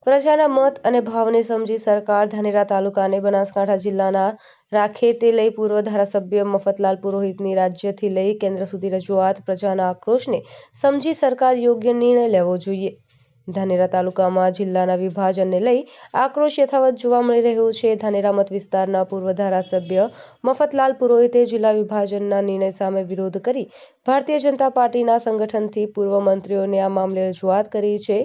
પ્રજાના મત અને ભાવને સમજી સરકાર ધાનેરા તાલુકાને બનાસકાંઠા જિલ્લાના રાખે તે લઈ પૂર્વ ધારાસભ્ય મફતલાલ પુરોહિતની રાજ્યથી લઈ કેન્દ્ર સુધી રજૂઆત પ્રજાના આક્રોશને સમજી સરકાર યોગ્ય નિર્ણય લેવો જોઈએ। ધાનેરા તાલુકામાં જિલ્લાના વિભાજનને લઈ આક્રોશ યથાવત જોવા મળી રહ્યો છે। ધાનેરા મત વિસ્તારના પૂર્વ ધારાસભ્ય મફતલાલ પુરોહિતે જિલ્લા વિભાજનના નિર્ણય સામે વિરોધ કરી ભારતીય જનતા પાર્ટીના સંગઠનથી પૂર્વ મંત્રીઓને આ મામલે રજૂઆત કરી છે।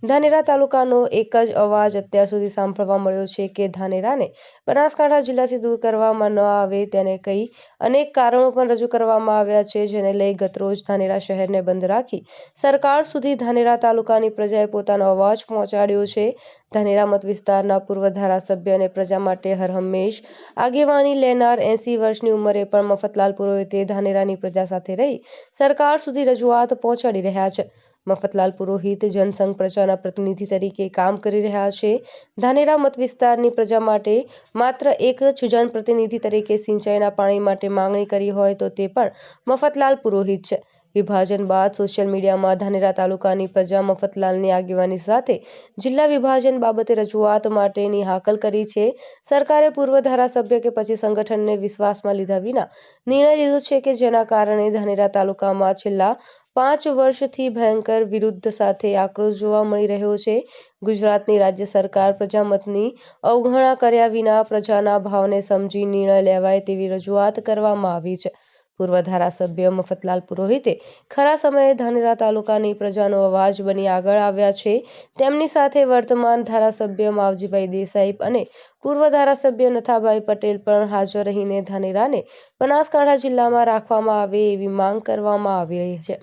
ધાનેરા તાલુકાનો એક જ અવાજ અત્યાર સુધી સાંભળવા મળ્યો છે કે ધાનેરાને બનાસકાંઠા જિલ્લાથી દૂર કરવામાં ન આવે તેને કઈ અનેક કારણો પણ રજૂ કરવામાં આવ્યા છે, જેને લઈ ગતરોજ ધાનેરા શહેરને બંધ રાખી સરકાર સુધી ધાનેરા તાલુકાની પ્રજાએ પોતાનો અવાજ પહોંચાડ્યો છે। ધાનેરા મત વિસ્તારના પૂર્વ ધારાસભ્ય અને પ્રજા માટે હરહંમેશ આગેવાની લેનાર 80 વર્ષની ઉંમરે પણ મફતલાલ પુરોહિતે ધાનેરાની પ્રજા સાથે રહી સરકાર સુધી રજૂઆત પહોંચાડી રહ્યા છે। મફતલાલ પુરોહિત જનસંઘ પ્રજાના પ્રતિનિધિ તરીકે કામ કરી રહ્યા છે। ધાનેરા મત વિસ્તારની પ્રજા માટે માત્ર એક જ જનપ્રતિનિધિ તરીકે સિંચાઈના પાણી માટે માંગણી કરી હોય તો તે પણ મફતલાલ પુરોહિત છે। વિભાજન બાદ સોશિયલ મીડિયામાં ધાનેરા તાલુકાની પ્રજા મફતલાલની આગેવાની સાથે જિલ્લા વિભાજન બાબતે રજૂઆત માટેની હાકલ કરી છે। સરકારે પૂર્વ ધારાસભ્ય કે પછી સંગઠનને વિશ્વાસમાં લીધા વિના નિર્ણય લીધો છે કે જેના કારણે ધાનેરા તાલુકામાં છેલ્લા 5 વર્ષથી ભયંકર વિરુદ્ધ સાથે આક્રોશ જોવા મળી રહ્યો છે। ગુજરાતની રાજ્ય સરકાર પ્રજામતની અવગણના કર્યા વિના પ્રજાના ભાવને સમજી નિર્ણય લેવાય તેવી રજૂઆત કરવામાં આવી છે। પૂર્વ ધારાસભ્ય મફતલાલ પુરોહિતે ખરા સમયે ધાનેરા તાલુકાની પ્રજાનો અવાજ બની આગળ આવ્યા છે। તેમની સાથે વર્તમાન ધારાસભ્ય માવજીભાઈ દેસાઈ અને પૂર્વ ધારાસભ્ય નથાભાઈ પટેલ પણ હાજર રહીને ધાનેરાને બનાસકાંઠા જિલ્લામાં રાખવામાં આવે એવી માંગ કરવામાં આવી રહી છે।